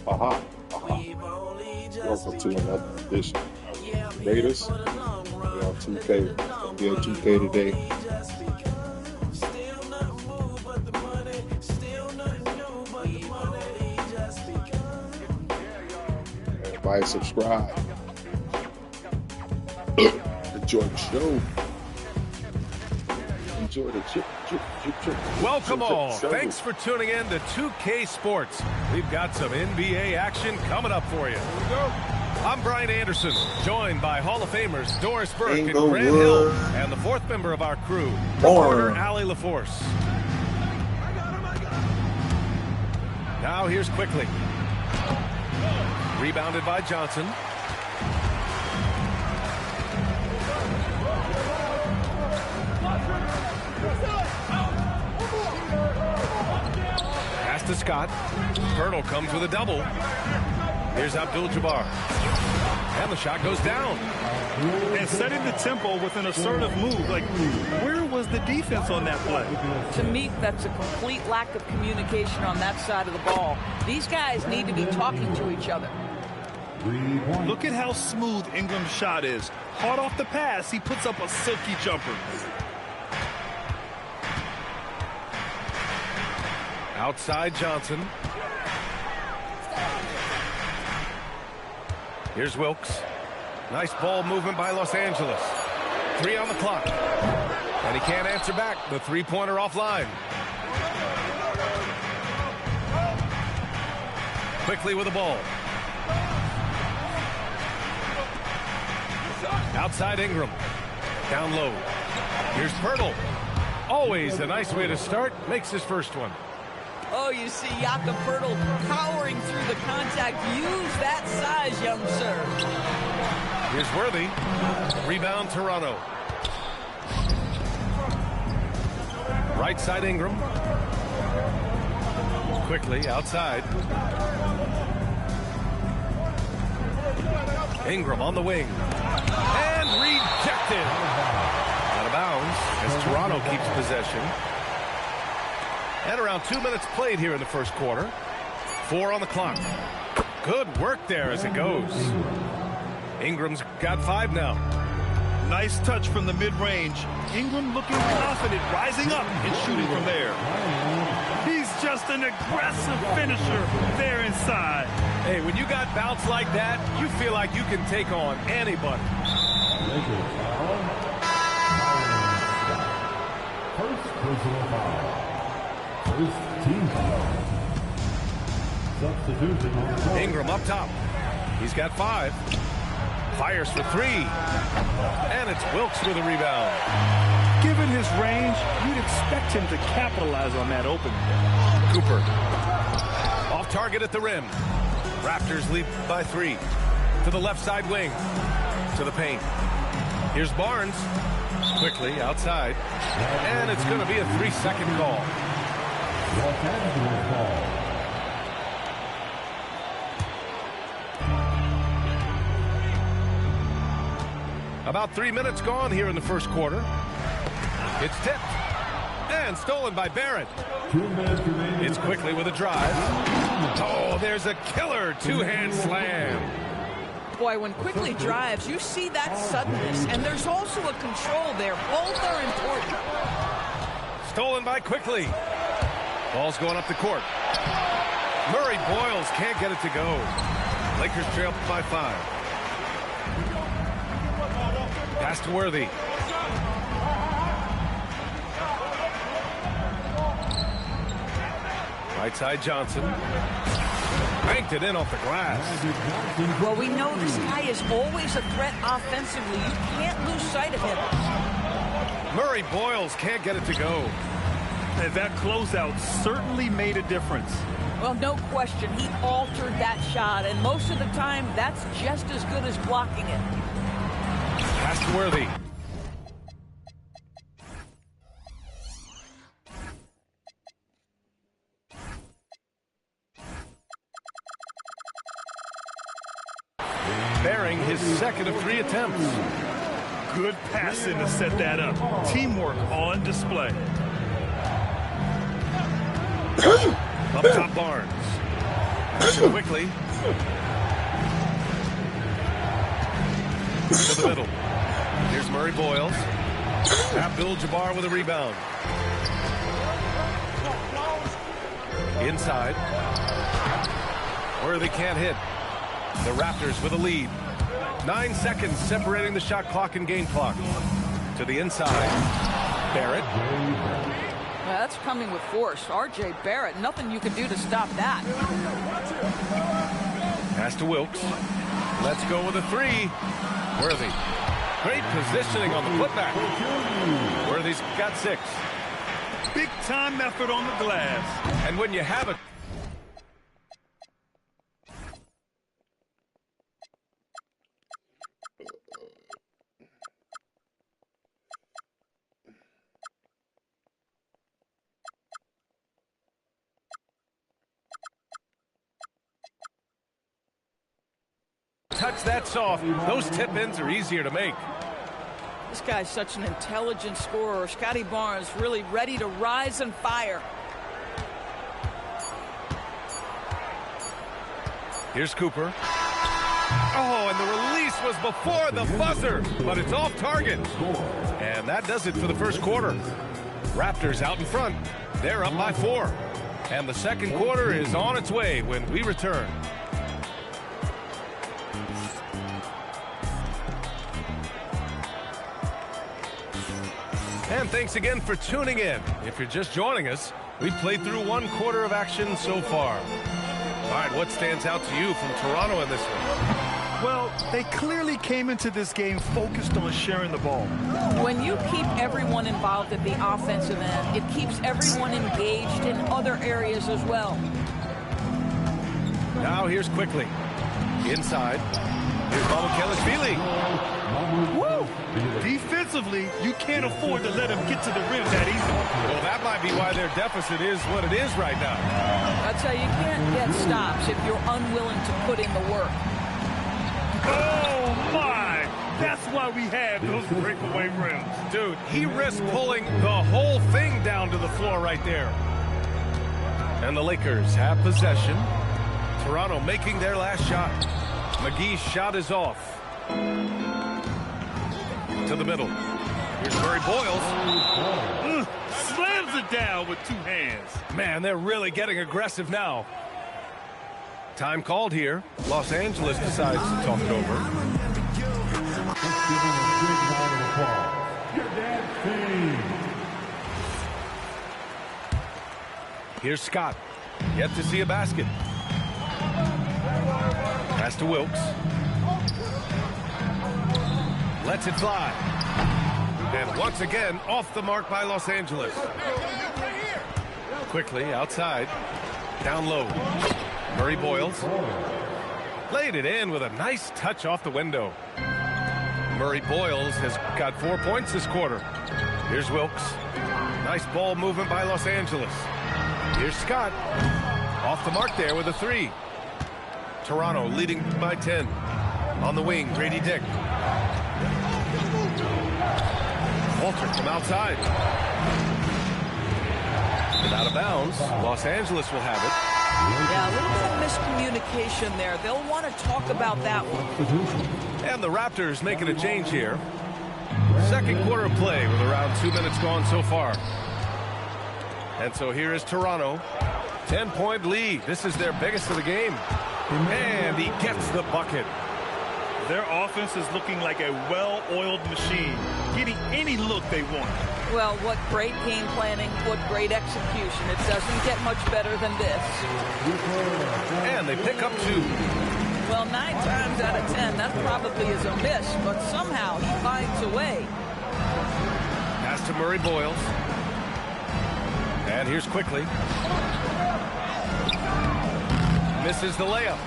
Aha, aha. Welcome to another edition of Raiders. We're on 2K. It's gonna be a 2K today. Everybody subscribe. Enjoy the show. Enjoy the chip. Welcome all. Show. Thanks for tuning in to 2K Sports. We've got some NBA action coming up for you. I'm Brian Anderson, joined by Hall of Famers Doris Burke and Grant Hill, and the fourth member of our crew, reporter Allie LaForce. Now here's Quickly. Rebounded by Johnson. Pass to Scott. Pirtle comes with a double. Here's Abdul-Jabbar. And the shot goes down. And setting the tempo with an assertive move. Like, where was the defense on that play? To me, that's a complete lack of communication on that side of the ball. These guys need to be talking to each other. Look at how smooth Ingram's shot is. Hard off the pass, he puts up a silky jumper. Outside Johnson. Here's Wilkes. Nice ball movement by Los Angeles. 3 on the clock. And he can't answer back. The three-pointer offline. Quickly with the ball. Outside Ingram. Down low. Here's Pirtle. Always a nice way to start. Makes his first one. Oh, you see Jakob Pirtle powering through the contact. Use that size, young sir. Here's Worthy. Rebound Toronto. Right side Ingram. Quickly outside. Ingram on the wing. And rejected. Out of bounds as Toronto keeps possession. And around 2 minutes played here in the first quarter. 4 on the clock. Good work there as it goes. Ingram's got 5 now. Nice touch from the mid-range. Ingram looking confident, rising up and shooting from there. He's just an aggressive finisher there inside. Hey, when you got bounce like that, you feel like you can take on anybody. First personal foul. First team foul. Substitution on the floor. Ingram up top. He's got 5. Fires for 3. And it's Wilkes with a rebound. Given his range, you'd expect him to capitalize on that opening. Cooper. Off target at the rim. Raptors lead by 3. To the left side wing. To the paint. Here's Barnes. Quickly outside. And it's going to be a 3-second call. Los Angeles ball. About 3 minutes gone here in the first quarter. It's tipped. And stolen by Barrett. 2 minutes remaining. It's Quickly with a drive. Oh, there's a killer two-hand slam. Boy, when Quickly drives, you see that suddenness, and there's also a control there. Both are important. Stolen by Quickly. Ball's going up the court. Murray Boyles can't get it to go. Lakers trail by 5. Pass to Worthy. Right side Johnson. Banked it in off the glass. Well, we know this guy is always a threat offensively. You can't lose sight of him. Murray Boyles can't get it to go. And that closeout certainly made a difference. Well, no question. He altered that shot, and most of the time, that's just as good as blocking it. Pass to Worthy. Bearing his second of 3 attempts. Good passing to set that up. Teamwork on display. Up top Barnes. Possession quickly. To the middle. Here's Murray Boyles. Abdul-Jabbar with a rebound. Inside. Worthy can't hit. The Raptors with a lead. 9 seconds separating the shot clock and game clock. To the inside. Barrett. Yeah, that's coming with force. R.J. Barrett, nothing you can do to stop that. Pass to Wilkes. Let's go with a three. Worthy. Great positioning on the putback. Worthy's got 6. Big time effort on the glass. And when you have it. Touch that soft. Those tip-ins are easier to make. This guy's such an intelligent scorer. Scotty Barnes really ready to rise and fire. Here's Cooper. Oh, and the release was before the buzzer, but it's off target. And that does it for the first quarter. Raptors out in front. They're up by 4. And the second quarter is on its way when we return. And thanks again for tuning in. If you're just joining us, we've played through 1 quarter of action so far. All right, what stands out to you from Toronto in this one? Well, they clearly came into this game focused on sharing the ball. When you keep everyone involved at the offensive end, it keeps everyone engaged in other areas as well. Now here's quickly. Inside. Here's Mamukelashvili. Woo! Defensively, you can't afford to let him get to the rim that easily. Well, that might be why their deficit is what it is right now. That's how you can't get stops if you're unwilling to put in the work. Oh, my! That's why we have those breakaway rims. Dude, he risked pulling the whole thing down to the floor right there. And the Lakers have possession. Toronto making their last shot. McGee's shot is off. To the middle. Here's Murray Boyles. Slams it down with 2 hands. Man, they're really getting aggressive now. Time called here. Los Angeles decides to talk it over. Let's give him a big round of applause. Your dad King. Here's Scott. Yet to see a basket. Pass to Wilkes. Lets it fly. And once again, off the mark by Los Angeles. Quickly, outside. Down low. Murray Boyles. Laid it in with a nice touch off the window. Murray Boyles has got 4 points this quarter. Here's Wilkes. Nice ball movement by Los Angeles. Here's Scott. Off the mark there with a 3. Toronto leading by 10. On the wing, Grady Dick. Walter from outside. And out of bounds. Los Angeles will have it. Yeah, a little bit of miscommunication there. They'll want to talk about that one. And the Raptors making a change here. Second quarter of play with around 2 minutes gone so far. And so here is Toronto. 10-point lead. This is their biggest of the game. And he gets the bucket. Their offense is looking like a well-oiled machine, getting any look they want. Well, what great game planning, what great execution. It doesn't get much better than this. And they pick up 2. Well, 9 times out of 10, that probably is a miss, but somehow he finds a way. Pass to Murray Boyles. And here's quickly. Misses the layup.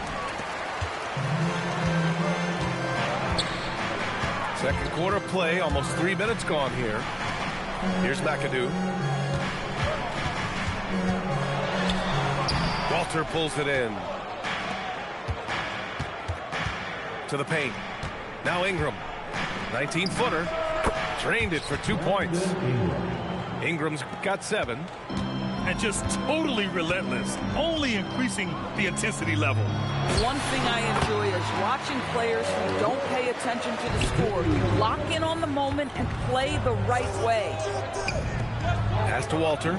Second quarter play, almost 3 minutes gone here. Here's McAdoo. Walter pulls it in. To the paint. Now Ingram. 19-footer. Drained it for 2 points. Ingram's got 7. and just totally relentless, only increasing the intensity level. One thing I enjoy is watching players who don't pay attention to the score. You lock in on the moment and play the right way. Pass to Walter.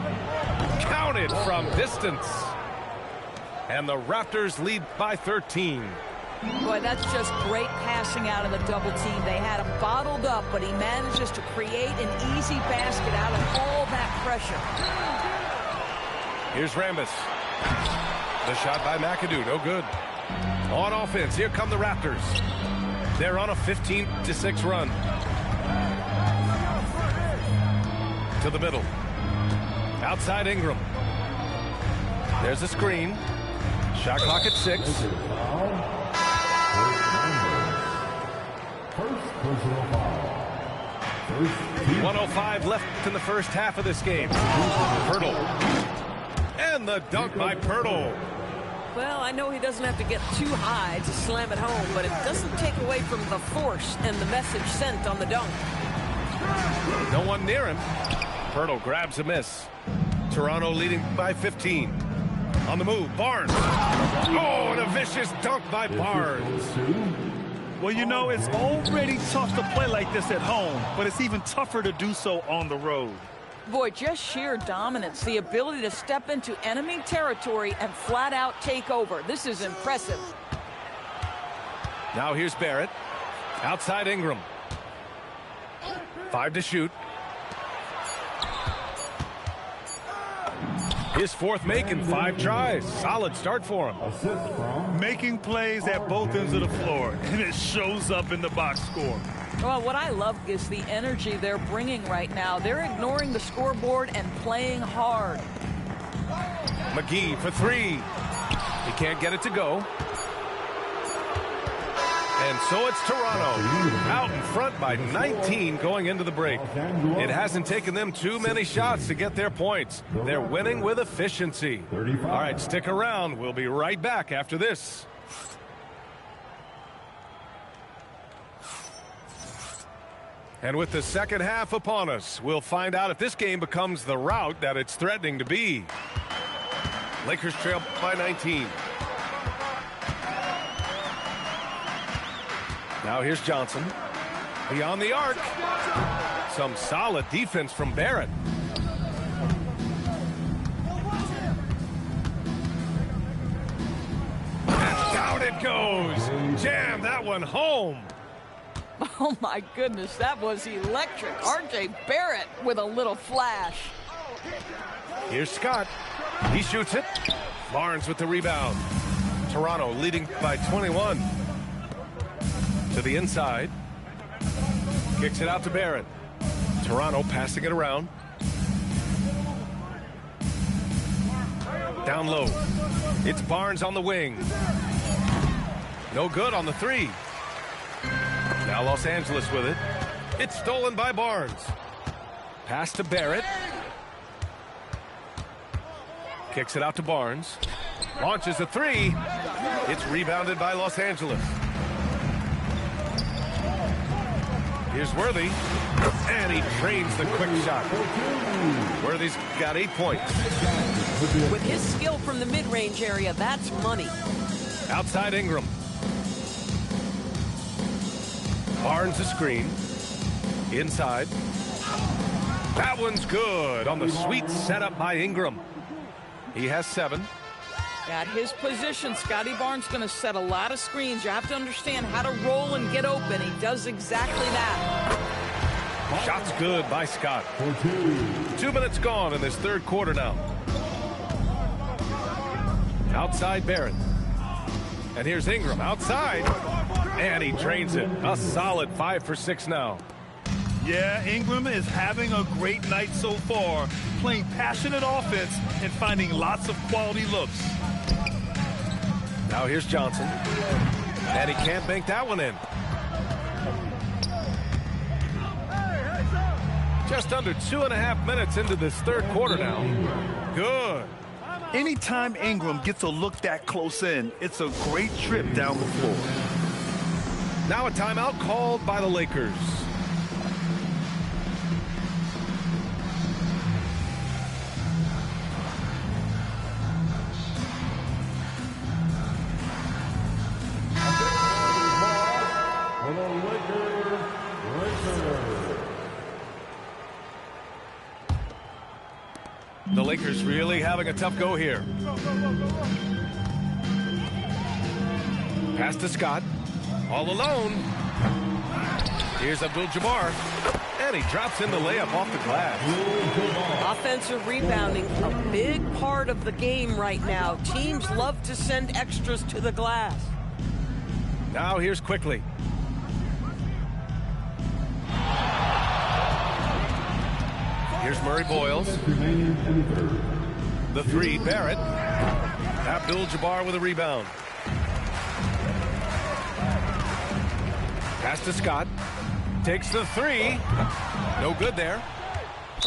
Counted from distance. And the Raptors lead by 13. Boy, that's just great passing out of the double team. They had him bottled up, but he manages to create an easy basket out of all that pressure. Here's Rambis. The shot by McAdoo, no good. On offense, here come the Raptors. They're on a 15-6 run. To the middle. Outside Ingram. There's a screen. Shot clock at 6. First personal foul. 1:05 left in the first half of this game. Poeltl. And the dunk by Poeltl. Well, I know he doesn't have to get too high to slam it home, but it doesn't take away from the force and the message sent on the dunk. No one near him. Poeltl grabs a miss. Toronto leading by 15. On the move, Barnes. Oh, and a vicious dunk by Barnes. Well, you know, it's already tough to play like this at home, but it's even tougher to do so on the road. Boy, just sheer dominance, the ability to step into enemy territory and flat out take over. This is impressive. Now here's Barrett. Outside Ingram. 5 to shoot. His fourth make in 5 tries. Solid start for him. Assist from Making plays at both ends of the floor, and it shows up in the box score. Well, what I love is the energy they're bringing right now. They're ignoring the scoreboard and playing hard. McGee for 3. He can't get it to go. And so it's Toronto out in front by 19 going into the break. It hasn't taken them too many shots to get their points. They're winning with efficiency. All right, stick around. We'll be right back after this. And with the second half upon us, we'll find out if this game becomes the rout that it's threatening to be. Lakers trail by 19. Now here's Johnson. Beyond the arc. Some solid defense from Barrett. And down it goes. Jam that one home. Oh, my goodness, that was electric. R.J. Barrett with a little flash. Here's Scott. He shoots it. Barnes with the rebound. Toronto leading by 21. To the inside. Kicks it out to Barrett. Toronto passing it around. Down low. It's Barnes on the wing. No good on the 3. Now Los Angeles with it. It's stolen by Barnes. Pass to Barrett. Kicks it out to Barnes. Launches a 3. It's rebounded by Los Angeles. Here's Worthy. And he drains the quick shot. Worthy's got 8 points. With his skill from the mid-range area, that's money. Outside Ingram. Barnes a screen. Inside. That one's good on the sweet setup by Ingram. He has 7. At his position, Scotty Barnes going to set a lot of screens. You have to understand how to roll and get open. He does exactly that. Shot's good by Scott. 2 minutes gone in this third quarter now. Outside Barrett. And here's Ingram outside. And he drains it. A solid 5 for 6 now. Yeah, Ingram is having a great night so far, playing passionate offense and finding lots of quality looks. Now here's Johnson. And he can't bank that one in. Just under 2.5 minutes into this third quarter now. Good. Anytime Ingram gets a look that close in, it's a great trip down the floor. Now a timeout called by the Lakers. having a tough go here. Pass to Scott. All alone. Here's Abdul-Jabbar. And he drops in the layup off the glass. Offensive rebounding, a big part of the game right now. Teams love to send extras to the glass. Now here's Quickly. Here's Murray Boyles. The three, Barrett. Abdul-Jabbar with a rebound. Pass to Scott. Takes the three. No good there.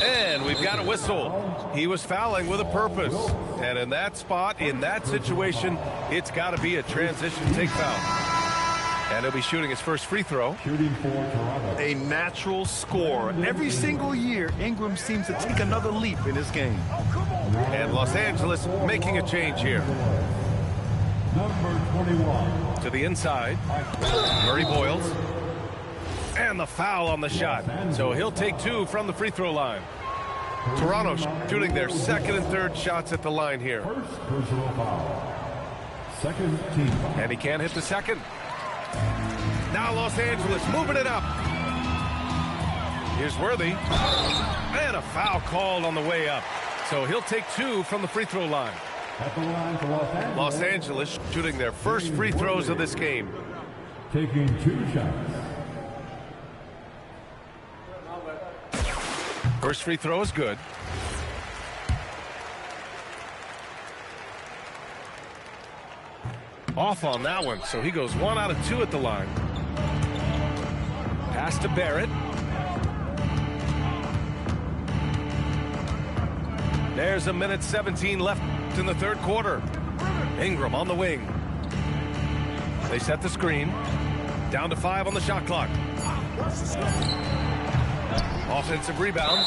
And we've got a whistle. He was fouling with a purpose. And in that spot, in that situation, it's got to be a transition take foul. And he'll be shooting his first free throw. A natural scorer. Every single year, Ingram seems to take another leap in his game. And Los Angeles making a change here. Number 21. To the inside. Murray Boyles. And the foul on the shot. So he'll take two from the free throw line. Toronto shooting their second and third shots at the line here. First personal foul. Second team foul. And he can't hit the second. Now Los Angeles moving it up. Here's Worthy. And a foul called on the way up. So he'll take two from the free throw line. At the line for Los Angeles shooting their first free throws of this game. Taking two shots. First free throw is good. Off on that one, so he goes 1 out of 2 at the line. Pass to Barrett. There's 1:17 left in the third quarter. Ingram on the wing. They set the screen. Down to 5 on the shot clock. Offensive rebound.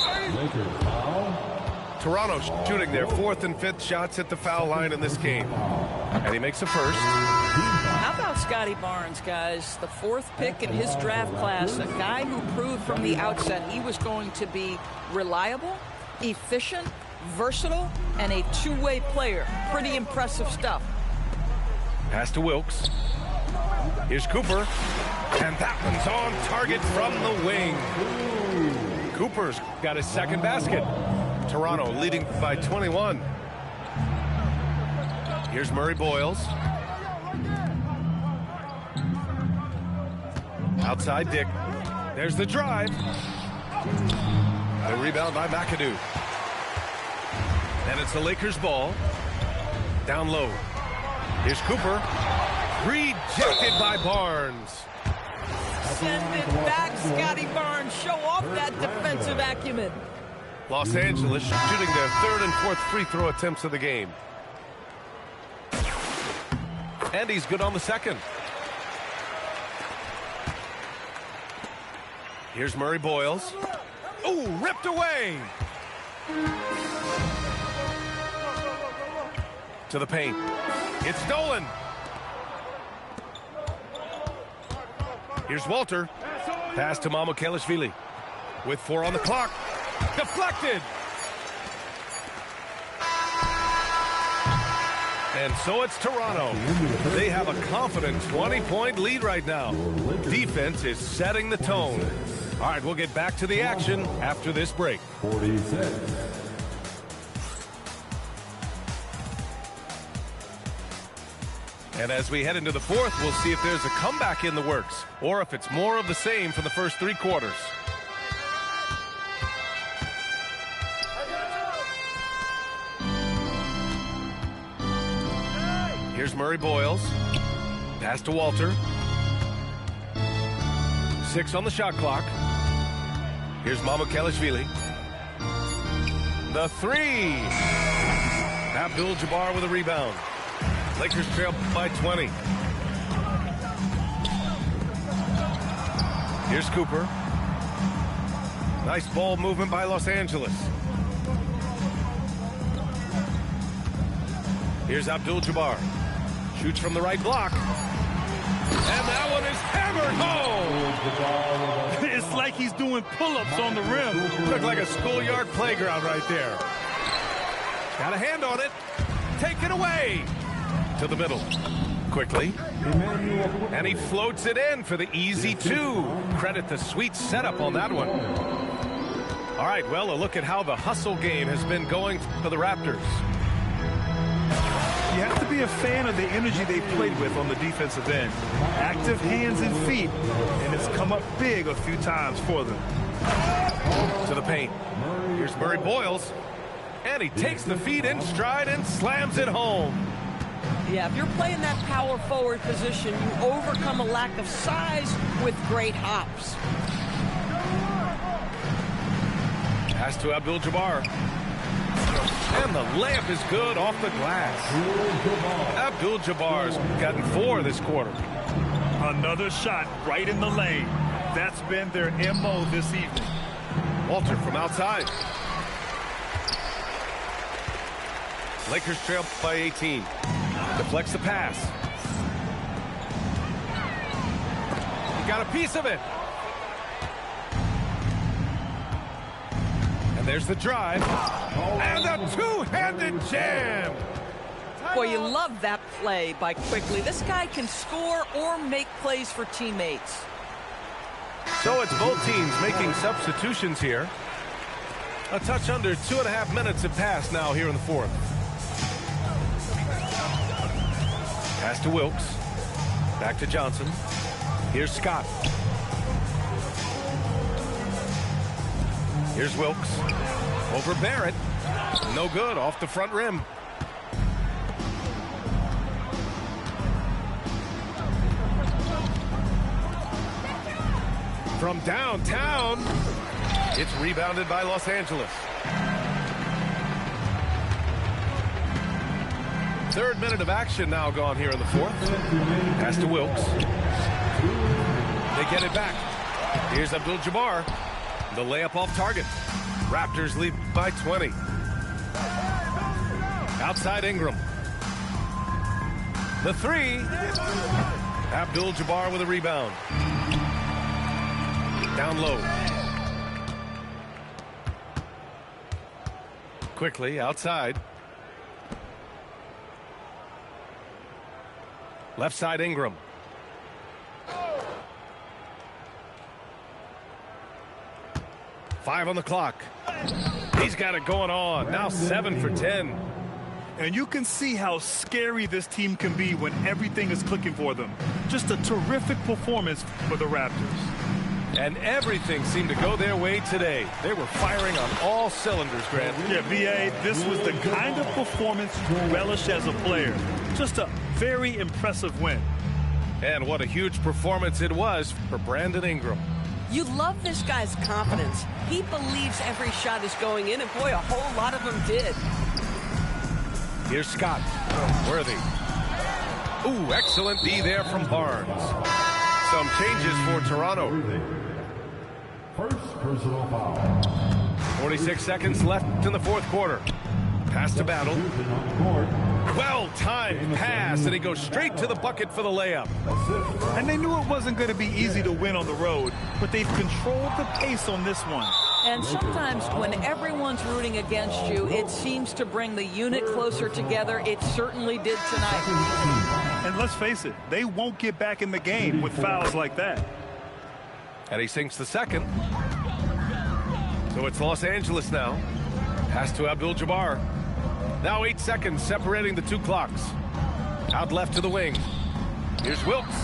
Toronto shooting their fourth and fifth shots at the foul line in this game. And he makes a first. How about Scotty Barnes, guys? The fourth pick in his draft class, a guy who proved from the outset he was going to be reliable, efficient, versatile, and a two-way player. Pretty impressive stuff. Pass to Wilkes. Here's Cooper. And that one's on target from the wing. Cooper's got his second basket. Toronto leading by 21. Here's Murray Boyles. Outside Dick. There's the drive. The rebound by McAdoo. And it's the Lakers' ball. Down low. Here's Cooper. Rejected by Barnes. Send it back, Scotty Barnes. Show off that defensive acumen. Los Angeles shooting their third and fourth free throw attempts of the game. And he's good on the second. Here's Murray Boyles. Oh, ripped away. To the paint. It's stolen. Here's Walter. Pass to Mamukelashvili. With 4 on the clock. Deflected. And so it's Toronto. They have a confident 20-point lead right now. Defense is setting the tone. All right, we'll get back to the action after this break. 46. And as we head into the fourth, we'll see if there's a comeback in the works or if it's more of the same for the first 3 quarters. Here's Murray Boyles. Pass to Walter. 6 on the shot clock. Here's Mamukelashvili. The 3. Abdul-Jabbar with a rebound. Lakers trail by 20. Here's Cooper. Nice ball movement by Los Angeles. Here's Abdul-Jabbar. Shoots from the right block. And that one is hammered home. It's like he's doing pull-ups on the rim. Looked like a schoolyard playground right there. Got a hand on it. Take it away. To the middle. Quickly. And he floats it in for the easy 2. Credit the sweet setup on that one. All right, well, a look at how the hustle game has been going for the Raptors. You have to be a fan of the energy they played with on the defensive end. Active hands and feet, and it's come up big a few times for them. To the paint. Here's Murray Boyles. And he takes the feet in stride and slams it home. Yeah, if you're playing that power forward position, you overcome a lack of size with great hops. Pass to Abdul-Jabbar. And the layup is good off the glass. Abdul-Jabbar's gotten 4 this quarter. Another shot right in the lane. That's been their MO this evening. Walter from outside. Lakers trail by 18. Deflects the pass. He got a piece of it. And there's the drive. And a two-handed jam. Boy, you love that play by Quickly. This guy can score or make plays for teammates. So it's both teams making substitutions here. A touch under 2.5 minutes have passed now here in the fourth. Pass to Wilkes. Back to Johnson. Here's Scott. Here's Wilkes. Over Barrett. No good. Off the front rim. From downtown. It's rebounded by Los Angeles. 3rd minute of action now gone here in the fourth. Pass to Wilkes. They get it back. Here's Abdul-Jabbar. The layup off target. Raptors lead by 20. Outside Ingram. The 3. Abdul-Jabbar with a rebound. Down low. Quickly outside. Left side Ingram. Five on the clock. He's got it going on. Now 7 for 10. And you can see how scary this team can be when everything is clicking for them. Just a terrific performance for the Raptors. And everything seemed to go their way today. They were firing on all cylinders, Grant. Yeah, V.A., this was the kind of performance you relish as a player. Just a very impressive win. And what a huge performance it was for Brandon Ingram. You love this guy's confidence. He believes every shot is going in, and boy, a whole lot of them did. Here's Scott. Worthy. Ooh, excellent D there from Barnes. Some changes for Toronto. First personal foul. 46 seconds left in the fourth quarter. Pass to Battle. Well-timed pass, and he goes straight to the bucket for the layup. And they knew it wasn't going to be easy to win on the road, but they've controlled the pace on this one. And sometimes when everyone's rooting against you, it seems to bring the unit closer together. It certainly did tonight. And let's face it, they won't get back in the game with fouls like that. And he sinks the second. So it's Los Angeles now. Pass to Abdul-Jabbar. Now 8 seconds separating the two clocks. Out left to the wing. Here's Wilkes.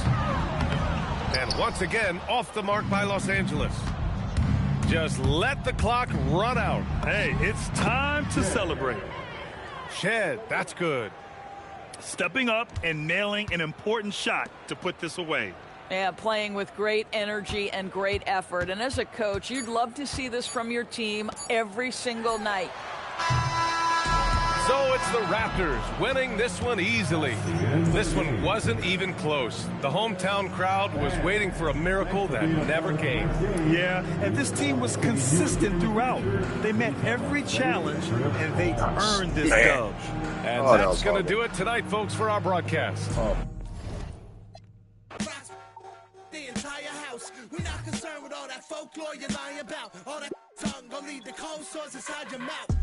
And once again, off the mark by Los Angeles. Just let the clock run out. Hey, it's time to celebrate. Shed, that's good. Stepping up and nailing an important shot to put this away. Yeah, playing with great energy and great effort. And as a coach, you'd love to see this from your team every single night. So it's the Raptors winning this one easily. This one wasn't even close. The hometown crowd was waiting for a miracle that never came. Yeah, and this team was consistent throughout. They met every challenge, and they earned this dub. And that's going to do it tonight, folks, for our broadcast. The entire house. We're not concerned with all that folklore you're lying about. All that tongue gonna lead the cold sores inside your mouth.